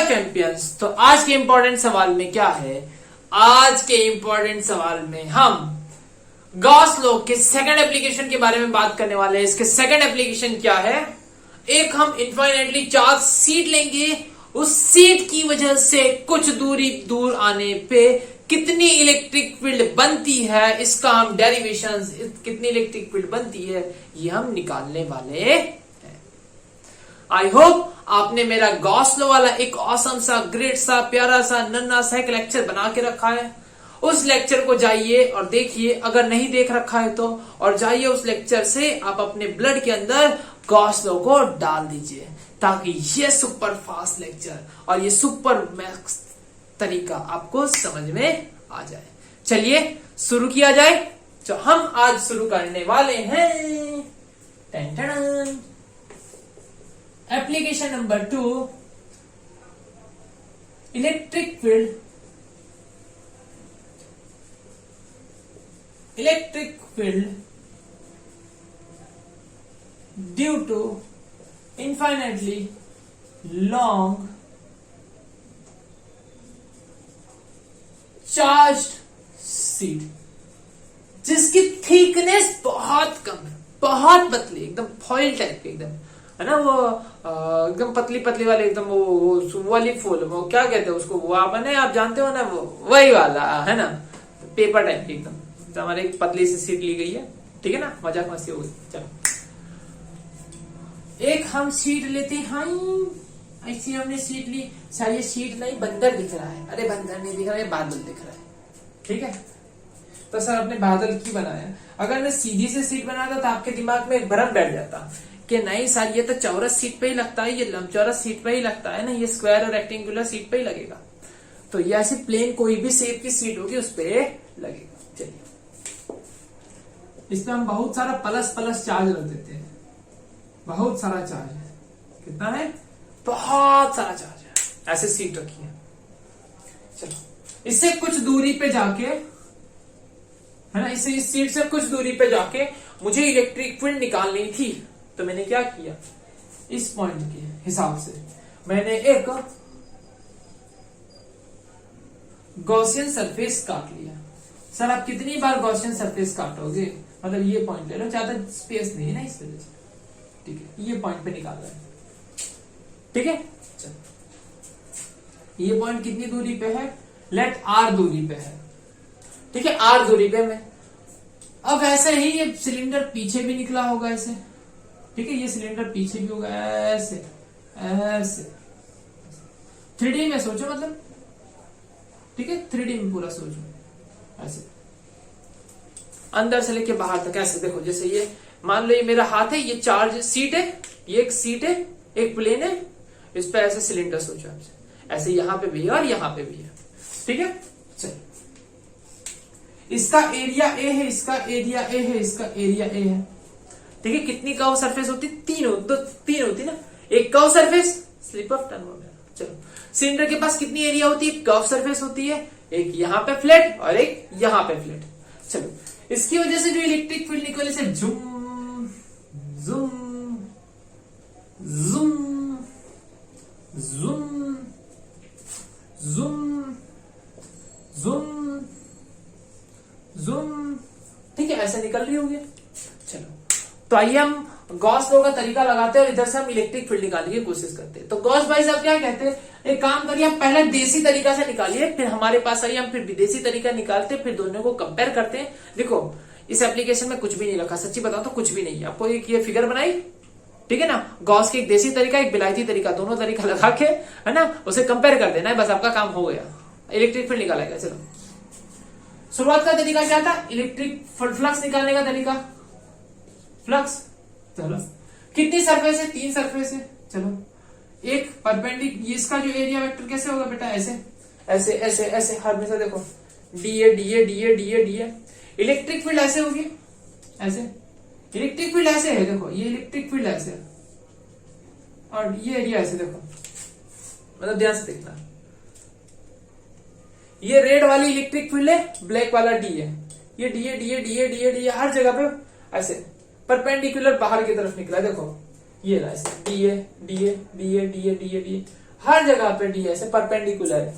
Champions. तो आज के इंपॉर्टेंट सवाल में क्या है, आज के इंपॉर्टेंट सवाल में हम गॉस लॉ के सेकंड एप्लीकेशन के बारे में बात करने वाले हैं। इसके सेकंड एप्लीकेशन क्या है, एक हम इनफाइनाइटली चार्ज सीट लेंगे, उस सीट की वजह से कुछ दूरी दूर आने पे कितनी इलेक्ट्रिक फील्ड बनती है, इसका हम डेरिवेशन, कितनी इलेक्ट्रिक फील्ड बनती है ये हम निकालने वाले हैं। आई होप आपने मेरा गॉस लॉ वाला एक ऑसम सा, ग्रेट सा, प्यारा सा, नन्ना सा एक लेक्चर बना के रखा है। उस लेक्चर को जाइए और देखिए, अगर नहीं देख रखा है तो, और जाइए उस लेक्चर से आप अपने ब्लड के अंदर गॉस लॉ को डाल दीजिए, ताकि ये सुपर फास्ट लेक्चर और ये सुपर मैक्स तरीका आपको समझ में आ जाए। चलिए शुरू किया जाए। तो हम आज शुरू करने वाले हैं application number 2, electric field. Electric field due to infinitely long charged sheet, जिसकी थिकनेस बहुत कम है, बहुत पतली, एकदम फॉइल टाइप की, एकदम है ना, वो एकदम पतली पतली वाले, एकदम वो वाली फूल, वो क्या कहते हैं उसको, वो आप जानते हो ना, वो वही वाला है ना, पेपर टाइप की एकदम। तो हमारे एक पतली सी सीट ली गई है, ठीक है ना, मजाक मस्ती हो गई। चलो एक हम सीट लेते हैं, ऐसी हमने सीट ली। सर ये सीट नहीं, बंदर दिख रहा है। अरे बंदर नहीं दिख रहा है, बादल दिख रहा है, ठीक है। तो सर आपने बादल क्यों बनाया? अगर मैं सीधी से सीट बनाता तो आपके दिमाग में एक भ्रम बैठ जाता कि नहीं सर ये तो चौरस सीट पे ही लगता है, ये लंबचौरस सीट पे ही लगता है ना, ये स्क्वायर और रेक्टेंगुलर सीट पे ही लगेगा। तो ये ऐसे प्लेन कोई भी शेप की सीट होगी उस पर लगेगा। चलिए इसमें हम बहुत सारा प्लस प्लस चार्ज रख देते हैं, बहुत सारा चार्ज है। कितना है? बहुत सारा चार्ज है। ऐसे सीट रखी है। चलो इससे कुछ दूरी पे जाके, है ना, इससे इस सीट से कुछ दूरी पे जाके मुझे इलेक्ट्रिक फील्ड निकालनी थी। तो मैंने क्या किया, इस पॉइंट के हिसाब से मैंने एक गॉसियन सरफेस काट लिया। सर आप कितनी बार गॉसियन सरफेस काटोगे? मतलब ये पॉइंट ले लो, ज्यादा स्पेस नहीं है ना इस वजह से, ठीक है। ये पॉइंट पे निकाल रहे हैं, ठीक है। चलो ये पॉइंट कितनी दूरी पे है? लेट आर दूरी पे है, ठीक है, आर दूरी पे में। अब ऐसे ही ये सिलेंडर पीछे भी निकला होगा ऐसे, ठीक है, ये सिलेंडर पीछे भी होगा ऐसे ऐसे। 3D में सोचो, मतलब ठीक है, 3D में पूरा सोचो, ऐसे अंदर से लेके बाहर तक ऐसे। देखो जैसे ये मान लो ये मेरा हाथ है, ये चार्ज सीट है, ये एक सीट है, एक प्लेन है, इस पे ऐसे सिलेंडर सोचो आपसे, ऐसे यहां पे भी है और यहां पे भी है, ठीक है। चलो इसका एरिया ए है, इसका एरिया ए है, इसका एरिया ए है, ठीक है। कितनी कर्व सरफेस होती? तीन होती ना, एक curve surface, slip of tongue वगैरह। चलो सिलेंडर के पास कितनी एरिया होती है? कर्व सरफेस होती है, एक यहां पे फ्लैट और एक यहां पे फ्लैट। चलो इसकी वजह से जो इलेक्ट्रिक फील्ड निकले से झूम zoom zoom zoom zoom zoom zoom, ठीक है, ऐसे निकल रही होगी। चलो तो आइए हम गॉस लॉ का तरीका लगाते हैं और इधर से हम इलेक्ट्रिक फील्ड निकालने की कोशिश करते हैं। तो गॉस भाई साहब क्या कहते हैं, एक काम करिए, आप पहले देसी तरीका से निकालिए, फिर हमारे पास आइए, हम फिर विदेशी तरीका निकालते हैं, फिर दोनों को कंपेयर करते हैं। देखो इस एप्लीकेशन में कुछ भी नहीं रखा, सच्ची बताओ तो कुछ भी नहीं है। आपको एक ये फिगर बनाई, ठीक है ना, गॉस की एक देसी तरीका, एक विलायती तरीका, दोनों तरीका लगा के, है ना, उसे कंपेयर कर देना है, बस आपका काम हो गया, इलेक्ट्रिक फील्ड निकालेगा। चलो शुरुआत का तरीका क्या था? इलेक्ट्रिक फ्लक्स निकालने का तरीका, फ्लक्स। चलो कितनी सरफेस है? 3 सरफेस है। चलो एक परपेंडिकुलर, इसका जो एरिया वेक्टर कैसे होगा बेटा? ऐसे ऐसे ऐसे ऐसे, हमेशा देखो DA DA DA DA DA. Electric field ऐसे होगी, ऐसे इलेक्ट्रिक फील्ड ऐसे है, देखो ये इलेक्ट्रिक फील्ड ऐसे है और ये एरिया ऐसे, देखो मतलब ध्यान से देखना, ये रेड वाली इलेक्ट्रिक फील्ड है, ब्लैक वाला डी है, ये D A D A D A D A D A, हर जगह पे ऐसे परपेंडिकुलर बाहर की तरफ निकला। देखो ये रहा ऐसे D A D A D A D A D A D A, हर जगह पे डी ऐसे परपेंडिकुलर है,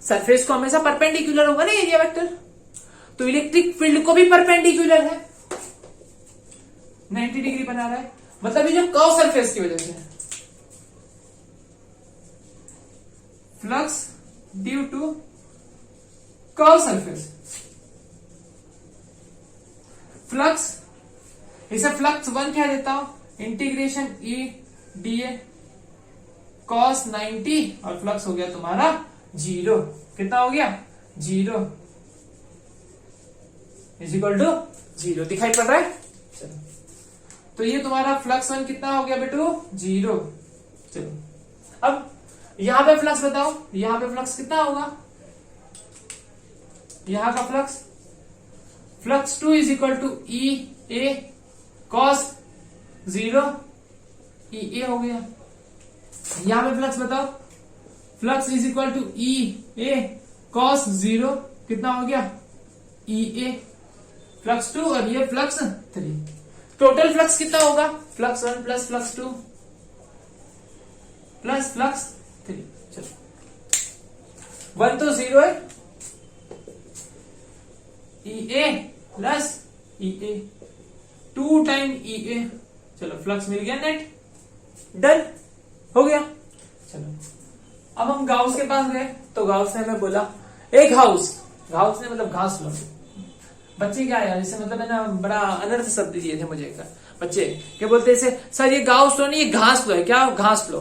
सरफेस को हमेशा परपेंडिकुलर होगा ना एरिया वेक्टर, तो इलेक्ट्रिक फील्ड को भी परपेंडिकुलर है, 90 डिग्री बना रहा है, मतलब ये जो कर्व सरफेस की वजह से flux due to curve surface, flux, इसे फ्लक्स 1 कह देता हूं, integration E D A cos 90 और फ्लक्स हो गया तुम्हारा 0, कितना हो गया 0 इज इक्वल टू 0, दिखाई पड़ रहा है। चलो तो ये तुम्हारा फ्लक्स 1 कितना हो गया बेटू 0। चलो अब यहां पे फ्लक्स बताओ, यहां पे फ्लक्स कितना होगा, यहां का flux 2 is equal to E A cos 0 E A हो गया। यहां पे फ्लक्स बताओ, flux is equal to E A cos 0 कितना हो गया ई ए फ्लक्स 2 और ये फ्लक्स 3, टोटल फ्लक्स कितना होगा flux 1 plus flux 2 plus flux 3। चलो 1 तो 0 है, ई ए प्लस ई ए 2 टाइम ई ए, चलो फ्लक्स मिल गया नेट, डन हो गया। चलो अब हम गाउस के पास गए तो गाउस ने हमें बोला एक घाउस ने मतलब घास लो, बच्चे क्या यार इसे मतलब है ना बड़ा अनर्थ शब्द दिए थे मुझे बच्चे क्या बोलते इसे, सर ये गाउस लो नहीं ये घास लो है, क्या घास लो,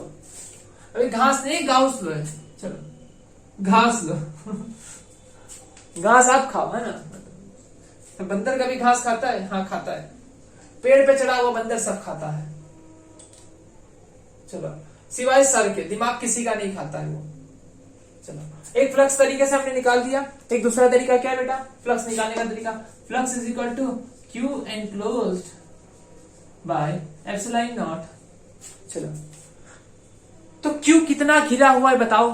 अभी घास नहीं गाउस लो है, चलो घास लो घास आप खाओ है ना, तो बंदर कभी घास खाता है, हाँ खाता है, पेड़ पे चढ़ा हुआ बंदर सब खाता है, चलो सिवाय सर के, दिमाग किसी का नहीं खाता है वो। चलो एक फ्लक्स तरीके से हमने निकाल दिया, एक दूसरा तरीका क्या है बेटा फ्लक्स निकालने का तरीका, flux is equal to Q enclosed by epsilon naught. चलो तो क्यू कितना घिरा हुआ है बताओ,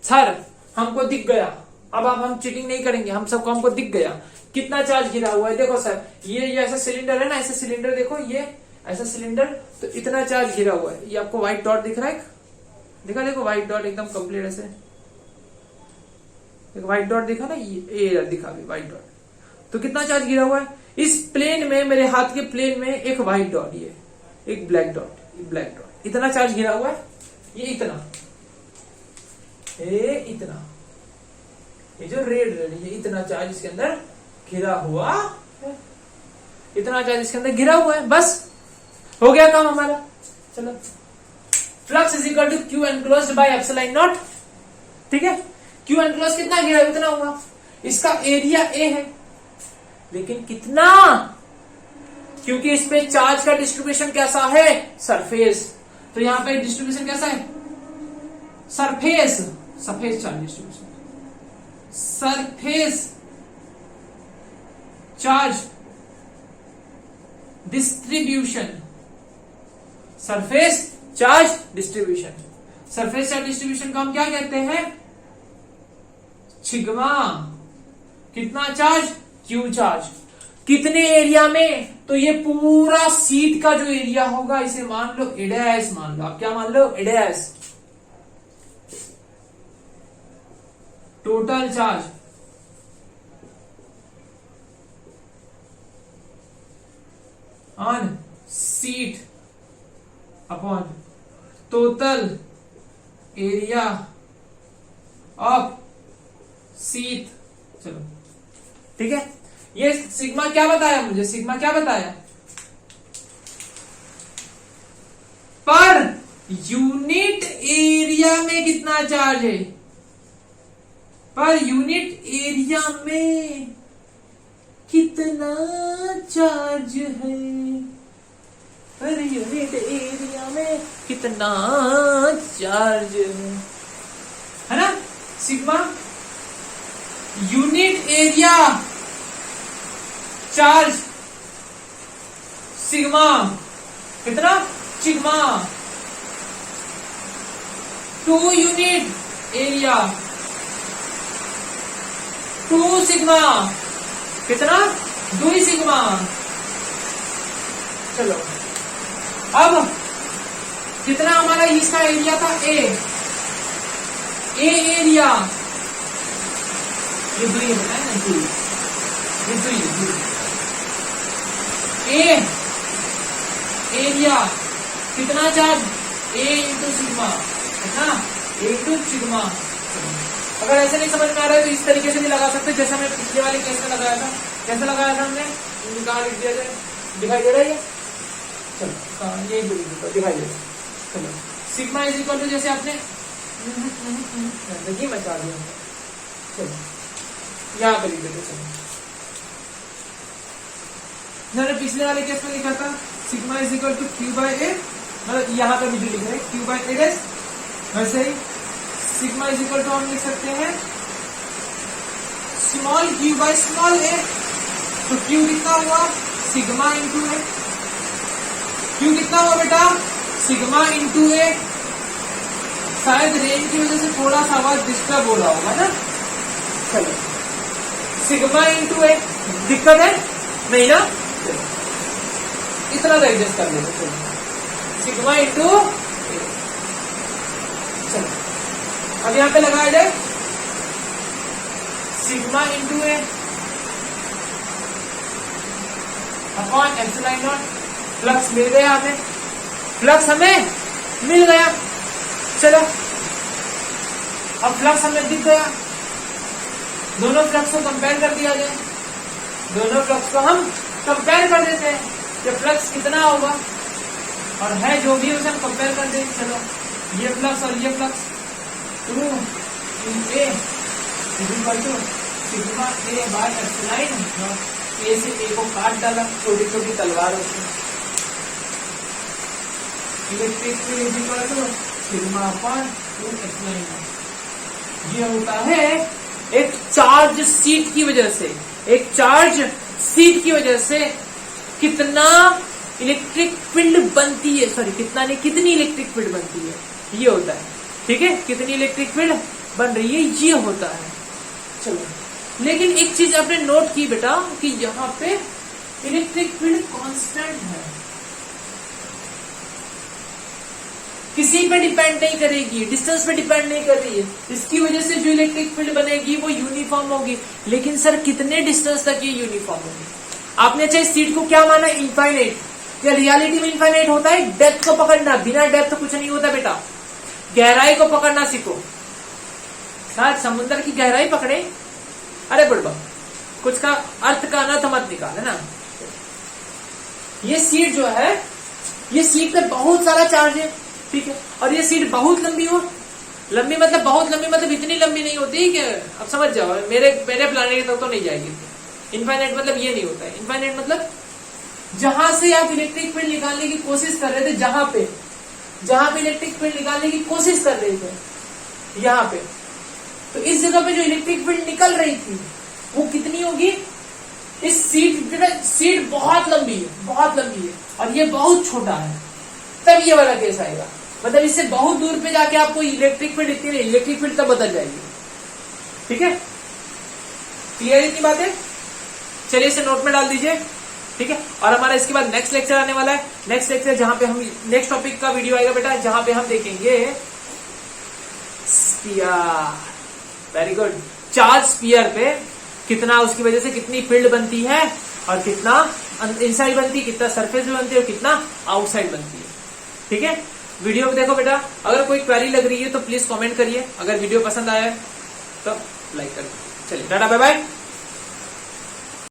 सर हमको दिख गया, अब हम चीटिंग नहीं करेंगे, हम सबको हमको दिख गया कितना चार्ज घिरा हुआ है, देखो सर ये ऐसा सिलेंडर है ना, ऐसा सिलेंडर देखो, ये ऐसा सिलेंडर, तो इतना चार्ज घिरा हुआ है, ये आपको व्हाइट डॉट दिख रहा है, देखा देखो व्हाइट डॉट एकदम कंप्लीट ऐसे, एक व्हाइट डॉट दिखा ना, ये दिखा भी व्हाइट डॉट, तो कितना चार्ज घिरा हुआ है, इस प्लेन में मेरे हाथ के प्लेन में एक व्हाइट डॉट, ये एक ब्लैक डॉट, इतना चार्ज घिरा हुआ है, ये इतना, ये जो रेड ये इतना चार्ज इसके अंदर घिरा हुआ है, इतना चार्ज इसके अंदर घिरा हुआ है, बस हो गया काम हमारा। चलो flux is equal to Q enclosed by epsilon naught, ठीक है, क्यू एनक्लोज्ड कितना घिरा इतना होगा, इसका एरिया ए है, लेकिन कितना, क्योंकि इसमें चार्ज का डिस्ट्रीब्यूशन कैसा है सरफेस, तो यहां पे डिस्ट्रीब्यूशन कैसा है surface charge distribution, surface charge distribution, surface charge distribution, surface charge distribution को हम क्या कहते हैं सिग्मा, कितना चार्ज क्यू चार्ज, कितने एरिया में, तो ये पूरा सीट का जो एरिया होगा इसे मान लो एडैस, मान लो आप क्या मान लो एडैस, total charge on sheet upon total area of sheet. चलो ठीक है, ये सिग्मा क्या बताया मुझे, सिग्मा क्या बताया, पर यूनिट एरिया में कितना चार्ज है, पर यूनिट एरिया में कितना चार्ज है, पर यूनिट एरिया में कितना चार्ज है ना, sigma unit area charge, sigma कितना सिग्मा, 2 यूनिट एरिया 2 सिग्मा, कितना 2 सिग्मा। चलो अब कितना हमारा इसका एरिया था ए एरिया, ये दुई बताए ना, दुई, ये दुई ए एरिया कितना चार्ज ए इंटू सिग्मा है ना, ए इंटू सिग्मा। अगर ऐसे नहीं समझ में आ रहा है तो इस तरीके से भी लगा सकते हैं, जैसे हमने पिछले वाले केस में लगाया था। कैसे लगाया था हमने, कहाँ लिख दिया जाए, दिखाई दे रहा है ये, चलो ये दिखाई दे रहा है। चलो सिग्मा इज इक्वल टू, जैसे आपने देखिए मैं चाह दिया, चलो यहाँ पे लिख देते। चलो मैंने पिछले वाले केस में लिखा था sigma is equal to Q by A, मतलब यहाँ पे भी लिख रहे हैं क्यू बाई ए डैश। वैसे ही सिग्मा इज इक्वल टू हम लिख सकते हैं स्मॉल क्यू बाई स्मॉल ए। तो क्यू कितना हुआ, सिग्मा इंटू ए। क्यू कितना हुआ बेटा, सिग्मा इंटू ए। शायद रेंज की वजह से थोड़ा सा आवाज डिस्टर्ब हो रहा होगा ना। चलो सिग्मा इंटू ए, दिक्कत है नहीं ना, इतना एडजस्ट कर लेते। चलो सिग्मा इंटू, चलो अब यहां पे लगाया जाए sigma into A upon epsilon naught. Flux मिल गया हमें, फ्लक्स हमें मिल गया। चलो अब फ्लक्स हमें दिख गया, दोनों फ्लक्स को कंपेयर कर दिया जाए। दोनों फ्लक्स को हम कंपेयर कर देते हैं कि फ्लक्स कितना होगा, और है जो भी उसे हम कंपेयर कर देंगे। चलो ये फ्लक्स और ये flux, 2 A equal to sigma A by epsilon naught. A से ए को काट डाला, छोटी छोटी तलवार होती है। Electric field is equal to sigma upon 2 epsilon naught. ये होता है एक चार्ज सीट की वजह से, एक चार्ज सीट की वजह से कितना इलेक्ट्रिक फील्ड बनती है, सॉरी कितना नहीं, कितनी इलेक्ट्रिक फील्ड बनती है, ये होता है। ठीक है, कितनी इलेक्ट्रिक फील्ड बन रही है, ये होता है। चलो लेकिन एक चीज आपने नोट की बेटा कि यहाँ पे इलेक्ट्रिक फील्ड कांस्टेंट है, किसी पे डिपेंड नहीं करेगी, डिस्टेंस पे डिपेंड नहीं कर रही है। इसकी वजह से जो इलेक्ट्रिक फील्ड बनेगी वो यूनिफॉर्म होगी। लेकिन सर कितने डिस्टेंस तक ये यूनिफॉर्म होगी? आपने चाहे सीट को क्या माना, इनफाइनाइट। क्या रियलिटी में इनफाइनाइट होता है? डेप्थ को पकड़ना, बिना डेप्थ कुछ नहीं होता बेटा। गहराई को पकड़ना सीखो। शायद समुद्र की गहराई पकड़े, अरे बुढ़बा कुछ का अर्थ का अनर्थ मत निकाले ना। ये सीट जो है, ये सीट पे बहुत सारा चार्ज है, ठीक है, और ये सीट बहुत लंबी हो, लंबी मतलब बहुत लंबी मतलब इतनी लंबी नहीं होती कि अब समझ जाओ मेरे प्लानेट तक तो नहीं जाएगी। इनफाइनाइट मतलब ये नहीं होता है। इनफाइनाइट मतलब जहां से आप इलेक्ट्रिक फील्ड निकालने की कोशिश कर रहे थे, जहां पे इलेक्ट्रिक फील्ड निकालने की कोशिश कर रहे थे, यहाँ पे, तो इस जगह पे जो इलेक्ट्रिक फील्ड निकल रही थी वो कितनी होगी? इस सीट बहुत लंबी है और ये बहुत छोटा है, तब ये वाला केस आएगा। मतलब इससे बहुत दूर पे जाके आपको इलेक्ट्रिक फील्ड इतनी नहीं, इलेक्ट्रिक फील्ड तब बदल जाएगी। ठीक है, क्लियर इतनी बातें? चलिए इसे नोट में डाल दीजिए। ठीक है, और हमारा इसके बाद नेक्स्ट लेक्चर आने वाला है। नेक्स्ट लेक्चर जहां पे हम, नेक्स्ट टॉपिक का वीडियो आएगा बेटा, जहां पे हम देखेंगे sphere. Very good. Charge sphere पे कितना, उसकी वजह से कितनी फील्ड बनती है और कितना इनसाइड बनती है, कितना सरफेस में बनती है और कितना आउटसाइड बनती है। ठीक है, वीडियो को देखो बेटा। अगर कोई क्वेरी लग रही है तो प्लीज कमेंट करिए। अगर वीडियो पसंद आया है तो लाइक करिए। चलिए टाटा बाय बाय।